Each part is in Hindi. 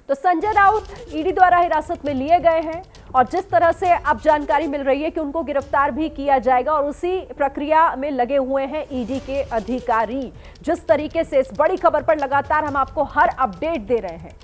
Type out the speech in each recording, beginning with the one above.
तो संजय राउत ईडी द्वारा हिरासत में लिए गए हैं और जिस तरह से अब जानकारी मिल रही है कि उनको गिरफ्तार भी किया जाएगा और उसी प्रक्रिया में लगे हुए हैं ईडी के अधिकारी। जिस तरीके से इस बड़ी खबर पर लगातार हम आपको हर अपडेट दे रहे हैं,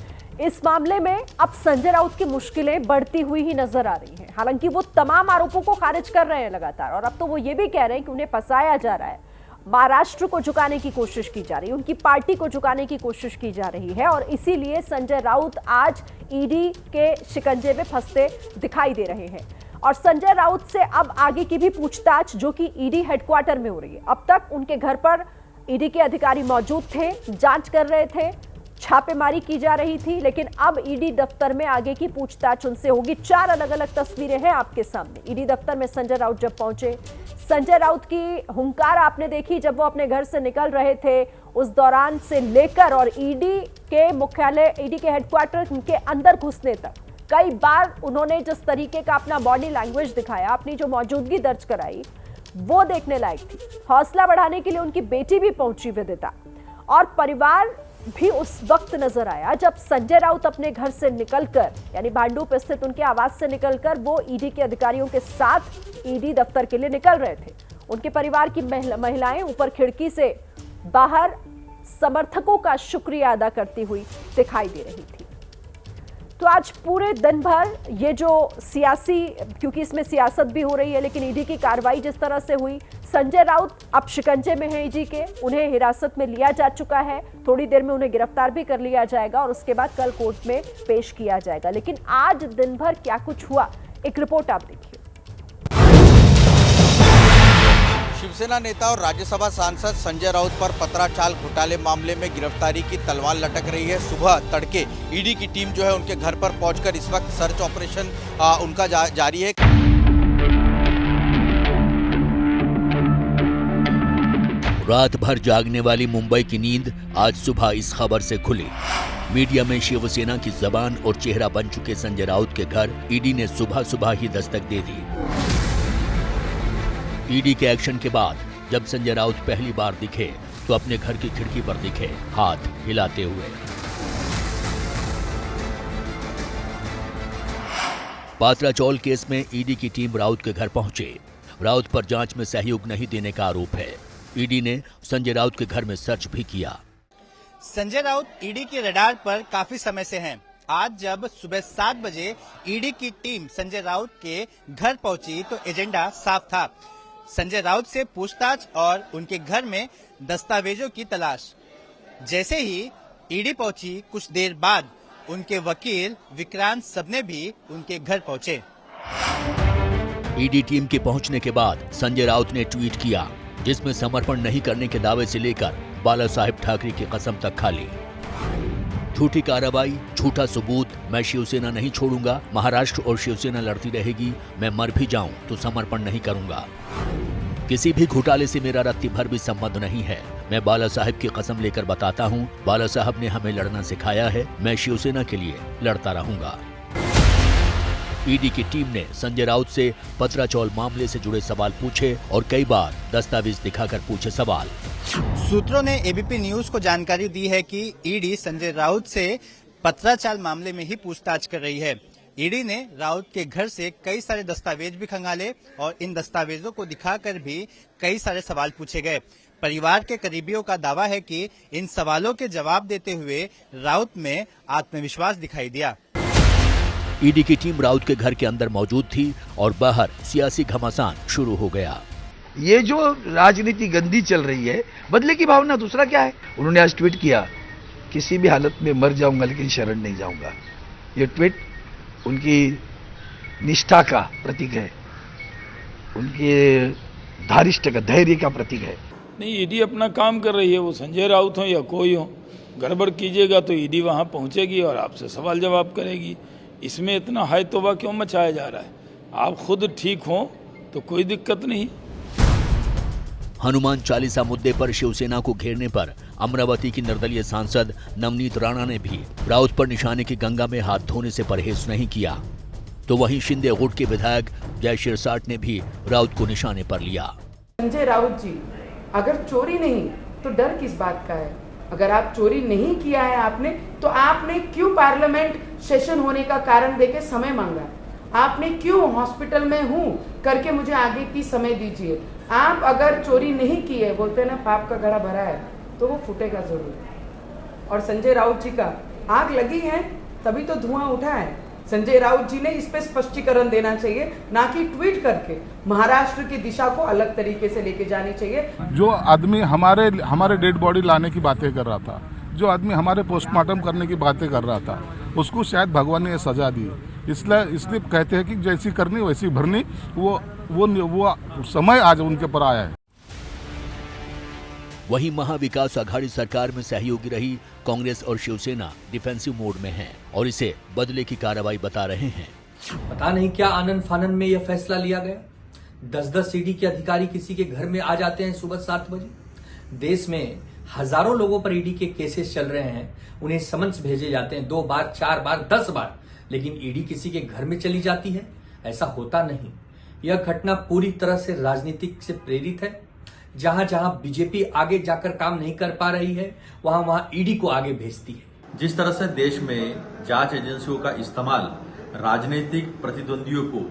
इस मामले में अब संजय राउत की मुश्किलें बढ़ती हुई ही नजर आ रही हैं। हालांकि वो तमाम आरोपों को खारिज कर रहे हैं लगातार और अब तो वो ये भी कह रहे हैं कि उन्हें फंसाया जा रहा है, महाराष्ट्र को झुकाने की कोशिश की जा रही है, उनकी पार्टी को झुकाने की कोशिश की जा रही है और इसीलिए संजय राउत आज ईडी के शिकंजे में फंसते दिखाई दे रहे हैं। और संजय राउत से अब आगे की भी पूछताछ जो कि ईडी हेडक्वार्टर में हो रही है। अब तक उनके घर पर ईडी के अधिकारी मौजूद थे, जांच कर रहे थे, छापेमारी की जा रही थी, लेकिन अब ईडी दफ्तर में आगे की पूछताछ उनसे होगी। 4 अलग अलग तस्वीरें हैं आपके सामने। ईडी दफ्तर में संजय राउत जब पहुंचे, संजय राउत की हुंकार आपने देखी जब वो अपने घर से निकल रहे थे, उस दौरान से लेकर और ईडी के मुख्यालय, ईडी के हेडक्वार्टर के अंदर घुसने तक कई बार उन्होंने जिस तरीके का अपना बॉडी लैंग्वेज दिखाया, अपनी जो मौजूदगी दर्ज कराई, वो देखने लायक थी। हौसला बढ़ाने के लिए उनकी बेटी भी पहुंची विदिता और परिवार भी उस वक्त नजर आया जब संजय राउत अपने घर से निकलकर, यानी भांडुप स्थित उनके आवास से निकलकर वो ईडी के अधिकारियों के साथ ईडी दफ्तर के लिए निकल रहे थे। उनके परिवार की महिलाएं ऊपर खिड़की से बाहर समर्थकों का शुक्रिया अदा करती हुई दिखाई दे रही थी। तो आज पूरे दिन भर ये जो सियासी, क्योंकि इसमें सियासत भी हो रही है, लेकिन ईडी की कार्रवाई जिस तरह से हुई, संजय राउत अब शिकंजे में है ईडी के, उन्हें हिरासत में लिया जा चुका है। थोड़ी देर में उन्हें गिरफ्तार भी कर लिया जाएगा और उसके बाद कल कोर्ट में पेश किया जाएगा। लेकिन आज दिन भर क्या कुछ हुआ, एक रिपोर्ट आप देखिए। शिवसेना नेता और राज्यसभा सांसद संजय राउत पर पत्राचाल घोटाले मामले में गिरफ्तारी की तलवार लटक रही है। सुबह तड़के ईडी की टीम जो है उनके घर पर पहुंचकर इस वक्त सर्च ऑपरेशन उनका जारी है। रात भर जागने वाली मुंबई की नींद आज सुबह इस खबर से खुली। मीडिया में शिवसेना की जबान और चेहरा बन चुके संजय राउत के घर ईडी ने सुबह सुबह ही दस्तक दे दी। ईडी के एक्शन के बाद जब संजय राउत पहली बार दिखे तो अपने घर की खिड़की पर दिखे, हाथ हिलाते हुए। पात्राचौल केस में ईडी की टीम राउत के घर पहुंचे। राउत पर जांच में सहयोग नहीं देने का आरोप है। ईडी ने संजय राउत के घर में सर्च भी किया। संजय राउत ईडी के रडार पर काफी समय से हैं। आज जब सुबह 7 बजे ईडी की टीम संजय राउत के घर पहुंची तो एजेंडा साफ था, संजय राउत से पूछताछ और उनके घर में दस्तावेजों की तलाश। जैसे ही ईडी पहुंची, कुछ देर बाद उनके वकील विक्रांत सबने भी उनके घर पहुंचे। ईडी टीम के पहुंचने के बाद संजय राउत ने ट्वीट किया, जिसमें समर्पण नहीं करने के दावे से लेकर बाला साहेब ठाकरे की कसम तक खा ली। झूठी कार्रवाई, झूठा सबूत, मैं शिवसेना नहीं छोड़ूंगा, महाराष्ट्र और शिवसेना लड़ती रहेगी, मैं मर भी जाऊं तो समर्पण नहीं करूंगा। किसी भी घोटाले से मेरा रत्ती भर भी संबंध नहीं है। मैं बाला साहब की कसम लेकर बताता हूं, बाला साहब ने हमें लड़ना सिखाया है, मैं शिवसेना के लिए लड़ता रहूंगा। ईडी की टीम ने संजय राउत से पत्राचौल मामले से जुड़े सवाल पूछे और कई बार दस्तावेज दिखाकर पूछे सवाल। सूत्रों ने एबीपी न्यूज को जानकारी दी है कि ईडी संजय राउत से पत्राचाल मामले में ही पूछताछ कर रही है। ईडी ने राउत के घर से कई सारे दस्तावेज भी खंगाले और इन दस्तावेजों को दिखाकर भी कई सारे सवाल पूछे गए। परिवार के करीबियों का दावा है कि इन सवालों के जवाब देते हुए राउत में आत्मविश्वास दिखाई दिया। ईडी की टीम राउत के घर के अंदर मौजूद थी और बाहर सियासी घमासान शुरू हो गया। ये जो राजनीति गंदी चल रही है, बदले की भावना, दूसरा क्या है। उन्होंने आज ट्वीट किया, किसी भी हालत में मर जाऊंगा लेकिन शरण नहीं जाऊंगा। ये ट्वीट उनकी निष्ठा का प्रतीक है, उनके धारिष्ठ का, धैर्य का प्रतीक है। नहीं, ईडी अपना काम कर रही है, वो संजय राउत हो या कोई हो, गड़बड़ कीजिएगा तो ईडी वहां पहुंचेगी और आपसे सवाल जवाब करेगी। इसमें इतना हाय तौबा क्यों मचाया जा रहा है? आप खुद ठीक हो तो कोई दिक्कत नहीं। हनुमान चालीसा मुद्दे पर शिवसेना को घेरने पर अमरावती की निर्दलीय सांसद नवनीत राणा ने भी राउत पर निशाने की गंगा में हाथ धोने से परहेज नहीं किया। तो वहीं शिंदे गुट के विधायक जय शिरसाट ने भी राउत को निशाने पर लिया। संजय राउत जी, अगर चोरी नहीं तो डर किस बात का है? अगर आप चोरी नहीं किया है आपने, तो आपने क्यों पार्लियामेंट सेशन होने का कारण देके समय मांगा? आपने क्यों हॉस्पिटल में हूँ करके मुझे आगे की समय दीजिए? आप अगर चोरी नहीं की है, बोलते हैं ना पाप का घड़ा भरा है, तो वो फूटेगा जरूर। और संजय राउत जी का आग लगी है तभी तो धुआं उठा है। संजय राउत जी ने इस पे स्पष्टीकरण देना चाहिए, ना कि ट्वीट करके महाराष्ट्र की दिशा को अलग तरीके से लेके जानी चाहिए। जो आदमी हमारे डेड बॉडी लाने की बातें कर रहा था, जो आदमी हमारे पोस्टमार्टम करने की बातें कर रहा था, उसको शायद भगवान ने सजा दी। इसलिए कहते हैं कि जैसी करनी वैसी भरनी, वो समय आज उनके पर आया है। वहीं महाविकास आघाड़ी सरकार में सहयोगी रही कांग्रेस और शिवसेना डिफेंसिव मोड में हैं और इसे बदले की कार्रवाई बता रहे हैं। पता नहीं क्या आनन फानन में यह फैसला लिया गया। 10-10 ईडी के अधिकारी किसी के घर में आ जाते हैं सुबह 7 बजे। देश में हजारों लोगों पर ईडी के केसेस चल रहे हैं, उन्हें समन्स भेजे जाते हैं 2 बार, 4 बार, 10 बार, लेकिन ईडी किसी के घर में चली जाती है? ऐसा होता नहीं। यह घटना पूरी तरह से राजनीतिक से प्रेरित है। जहां जहां बीजेपी आगे जाकर काम नहीं कर पा रही है, वहां वहां ईडी को आगे भेजती है। जिस तरह से देश में जांच एजेंसियों का इस्तेमाल राजनीतिक प्रतिद्वंदियों को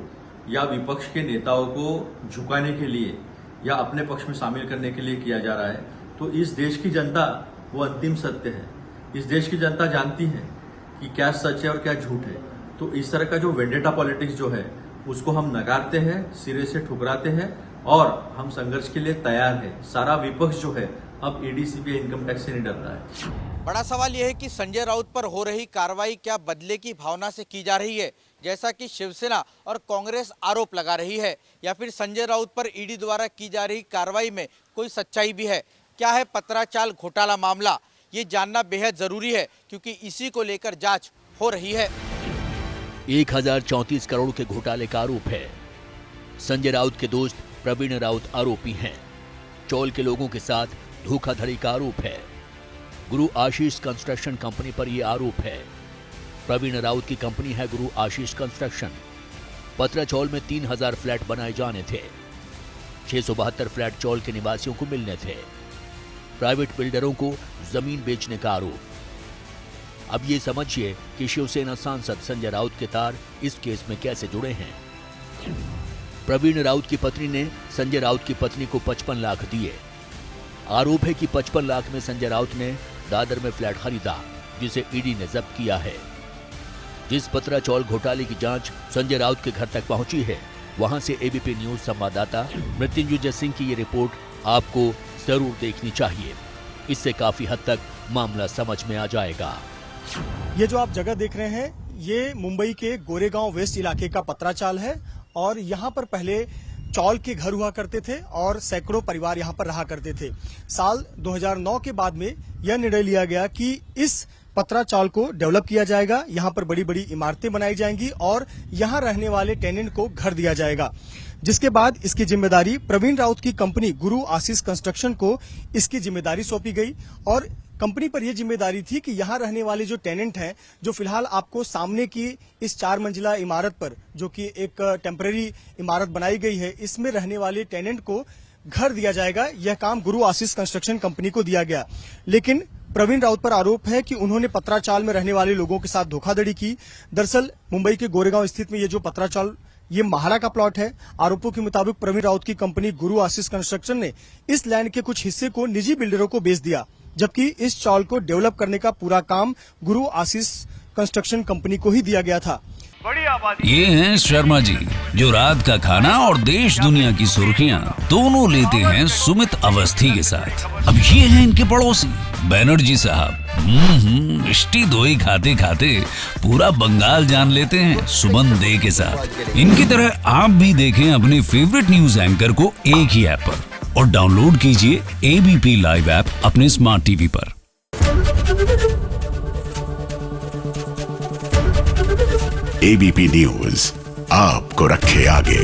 या विपक्ष के नेताओं को झुकाने के लिए या अपने पक्ष में शामिल करने के लिए किया जा रहा है, तो इस देश की जनता वो अंतिम सत्य है। इस देश की जनता जानती है कि क्या सच है और क्या झूठ है। तो इस तरह का जो वेंडेटा पॉलिटिक्स जो है, उसको हम नकारते हैं, सिरे से ठुकराते हैं और हम संघर्ष के लिए तैयार हैं। सारा विपक्ष जो है अब ईडी, सीबीआई, इनकम टैक्स से नहीं डर रहा है। बड़ा सवाल यह है कि संजय राउत पर हो रही कार्रवाई क्या बदले की भावना से की जा रही है, जैसा कि शिवसेना और कांग्रेस आरोप लगा रही है, या फिर संजय राउत पर ईडी द्वारा की जा रही कार्रवाई में कोई सच्चाई भी है? क्या है पत्राचाल घोटाला मामला, ये जानना बेहद जरूरी है, क्योंकि इसी को लेकर जांच हो रही है। 1034 करोड़ के घोटाले का आरोप है। संजय राउत के दोस्त प्रवीण राउत आरोपी हैं। चौल के लोगों के साथ धोखाधड़ी का आरोप है। गुरु आशीष कंस्ट्रक्शन कंपनी पर यह आरोप है। प्रवीण राउत की कंपनी है गुरु आशीष कंस्ट्रक्शन। पत्राचौल में 3000 फ्लैट बनाए जाने थे। 672 फ्लैट चौल के निवासियों को मिलने थे। प्राइवेट बिल्डरों को जमीन बेचने का आरोप। अब ये समझिए कि शिवसेना सांसद संजय राउत के तार इस केस में कैसे जुड़े हैं। प्रवीण राउत की पत्नी ने संजय राउत की पत्नी को 55 लाख दिए। आरोप है कि 55 लाख में संजय राउत ने दादर में फ्लैट खरीदा, जिसे ईडी ने जब्त किया है। जिस पत्राचौल घोटाले की जांच संजय राउत के घर तक पहुंची है, वहां से एबीपी न्यूज संवाददाता मृत्युंजय सिंह की ये रिपोर्ट आपको जरूर देखनी चाहिए। इससे काफी हद तक मामला समझ में आ जाएगा। ये जो आप जगह देख रहे हैं, ये मुंबई के गोरेगांव वेस्ट इलाके का पत्राचाल है और यहाँ पर पहले चौल के घर हुआ करते थे और सैकड़ों परिवार यहाँ पर रहा करते थे। साल 2009 के बाद में यह निर्णय लिया गया कि इस पत्राचाल को डेवलप किया जाएगा, यहाँ पर बड़ी बड़ी इमारतें बनाई जाएंगी और यहाँ रहने वाले टेनेंट को घर दिया जाएगा। जिसके बाद इसकी जिम्मेदारी प्रवीण राउत की कंपनी गुरु आशीष कंस्ट्रक्शन को इसकी जिम्मेदारी सौंपी गई और कंपनी पर यह जिम्मेदारी थी कि यहाँ रहने वाले जो टेनेंट हैं, जो फिलहाल आपको सामने की इस 4 मंजिला इमारत पर, जो कि एक टेम्परेरी इमारत बनाई गई है, इसमें रहने वाले टेनेंट को घर दिया जाएगा। यह काम गुरु आशीष कंस्ट्रक्शन कंपनी को दिया गया। लेकिन प्रवीण राउत पर आरोप है कि उन्होंने पत्राचाल में रहने वाले लोगों के साथ धोखाधड़ी की। दरअसल मुंबई के गोरेगांव स्थित में ये जो पत्राचाल, ये महारा का प्लॉट है। आरोपों के मुताबिक प्रवीण राउत की कंपनी गुरु आशीष कंस्ट्रक्शन ने इस लैंड के कुछ हिस्से को निजी बिल्डरों को बेच दिया, जबकि इस चौल को डेवलप करने का पूरा काम गुरु आशीष कंस्ट्रक्शन कंपनी को ही दिया गया था। ये हैं शर्मा जी, जो रात का खाना और देश दुनिया की सुर्खियां दोनों लेते हैं सुमित अवस्थी के साथ। अब ये हैं इनके पड़ोसी बैनर्जी साहब। मिष्टी दोई खाते खाते पूरा बंगाल जान लेते हैं सुमन दे के साथ। इनकी तरह आप भी देखें अपने फेवरेट न्यूज एंकर को एक ही ऐप पर और डाउनलोड कीजिए एबीपी लाइव ऐप अपने स्मार्ट टीवी पर। एबीपी न्यूज आपको रखे आगे।